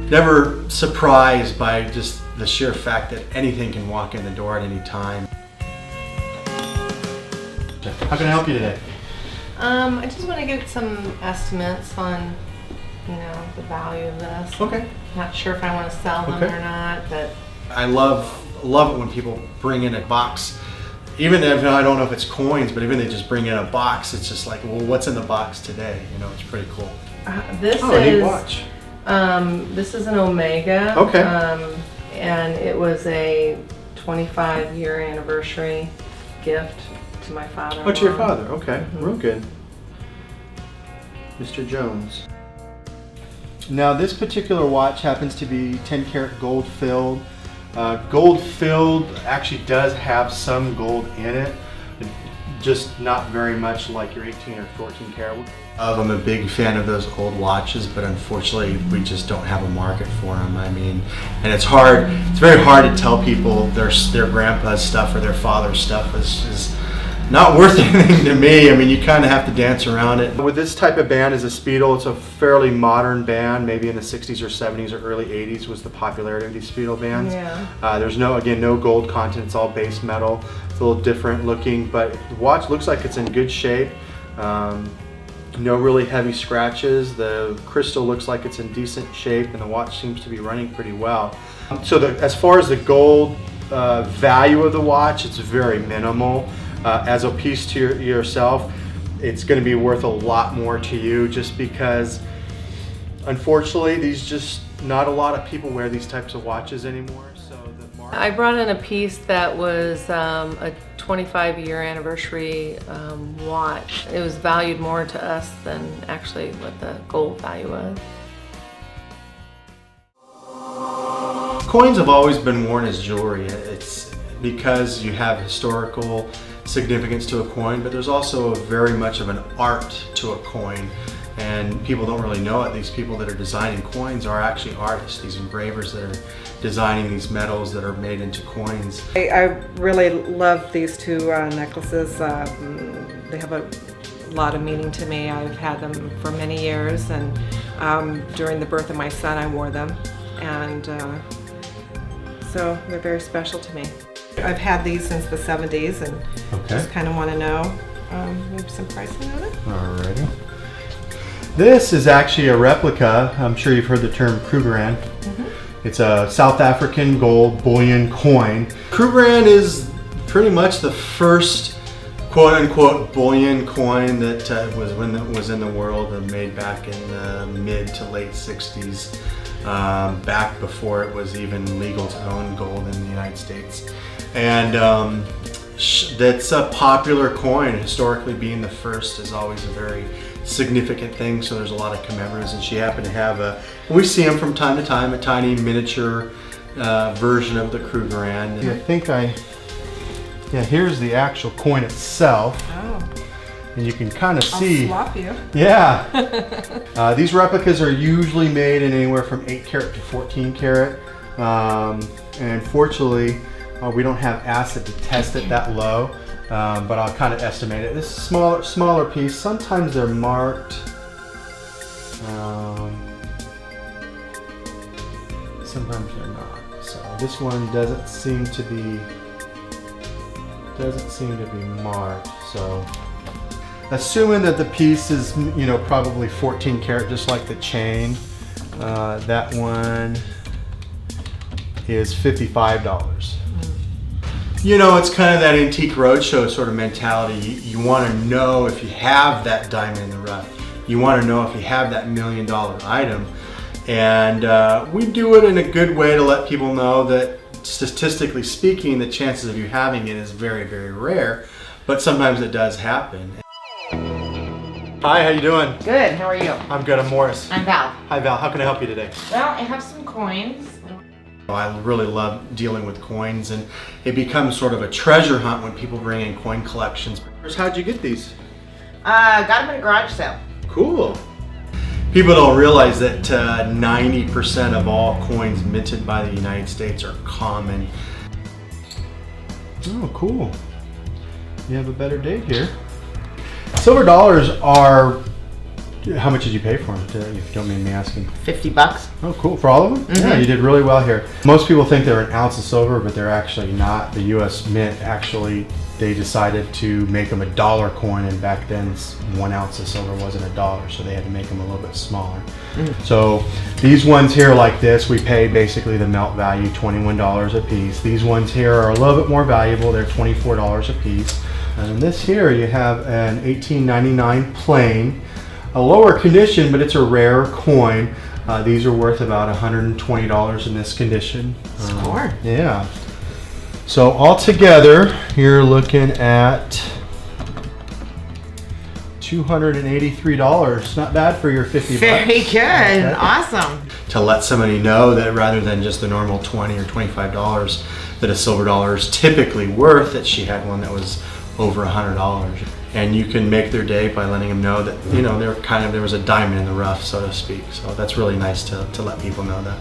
never surprised by just the sheer fact that anything can walk in the door at any time. How can I help you today? I just want to get some estimates on, the value of this. Okay. Not sure if I want to sell them or not, but I love it when people bring in a box. Even if I don't know if it's coins, but even they just bring in a box, it's just like, well, what's in the box today? It's pretty cool. This a is neat watch. This is an Omega. Okay. And it was a 25-year anniversary gift to my father. Oh, to your father. Okay, real good. Mr. Jones. Now this particular watch happens to be 10 karat gold filled. Gold filled actually does have some gold in it, just not very much like your 18 or 14 karat. I'm a big fan of those old watches, but unfortunately we just don't have a market for them. And it's hard, it's very hard to tell people their grandpa's stuff or their father's stuff is not worth anything to me. You kind of have to dance around it. With this type of band as a Speedo, it's a fairly modern band. Maybe in the 60s or 70s or early 80s was the popularity of these Speedo bands. Yeah. There's no gold content. It's all base metal. It's a little different looking, but the watch looks like it's in good shape. No really heavy scratches. The crystal looks like it's in decent shape, and the watch seems to be running pretty well. So as far as the gold value of the watch, it's very minimal. As a piece to yourself, it's going to be worth a lot more to you, just because unfortunately not a lot of people wear these types of watches anymore. So I brought in a piece that was a 25-year anniversary watch. It was valued more to us than actually what the gold value was. Coins have always been worn as jewelry. It's because you have historical significance to a coin, but there's also very much of an art to a coin, and people don't really know it. These people that are designing coins are actually artists, these engravers that are designing these metals that are made into coins. I really love these two necklaces. They have a lot of meaning to me. I've had them for many years, and during the birth of my son I wore them, and so they're very special to me. I've had these since the 70s, and just kind of want to know maybe some pricing on it. Alrighty. This is actually a replica. I'm sure you've heard the term Krugerrand. It's a South African gold bullion coin. Krugerrand is pretty much the first quote-unquote bullion coin that was in the world, made back in the mid to late 60s, back before it was even legal to own gold in the United States. And that's a popular coin. Historically, being the first is always a very significant thing, so there's a lot of commemoratives, and she happened to have we see them from time to time, a tiny miniature version of the Krugerrand. Here's the actual coin itself. Oh. And you can kind of see. I'll swap you. Yeah. These replicas are usually made in anywhere from 8 karat to 14 karat. And unfortunately, we don't have acid to test it that low, but I'll kind of estimate it. This is a smaller piece. Sometimes they're marked. Sometimes they're not. So this one doesn't seem to be marked. So assuming that the piece is probably 14 karat, just like the chain, that one is $55. It's kind of that antique roadshow sort of mentality. You want to know if you have that diamond in the rough. You want to know if you have that $1 million item. And we do it in a good way to let people know that statistically speaking, the chances of you having it is very, very rare, but sometimes it does happen. Hi, how you doing? Good, how are you? I'm good, I'm Morris. I'm Val. Hi Val, how can I help you today? Well, I have some coins. I really love dealing with coins, and it becomes sort of a treasure hunt when people bring in coin collections. How'd you get these? Got them in a garage sale. Cool. People don't realize that 90% of all coins minted by the United States are common. Oh, cool. You have a better date here. Silver dollars are How much did you pay for them, if you don't mind me asking? $50. Oh, cool. For all of them? Yeah, you did really well here. Most people think they're an ounce of silver, but they're actually not. The U.S. Mint actually, they decided to make them a dollar coin, and back then 1 ounce of silver wasn't a dollar, so they had to make them a little bit smaller. So these ones here like this, we pay basically the melt value, $21 a piece. These ones here are a little bit more valuable. They're $24 a piece. And this here, you have an $18.99 plain. A lower condition, but it's a rare coin. These are worth about $120 in this condition. Score. Yeah. So altogether, you're looking at $283. Not bad for your 50 Very bucks. good. Okay. Awesome. To let somebody know that rather than just the normal $20 or $25 that a silver dollar is typically worth, that she had one that was over $100. And you can make their day by letting them know that, you know, there was a diamond in the rough, so to speak. So that's really nice to let people know that.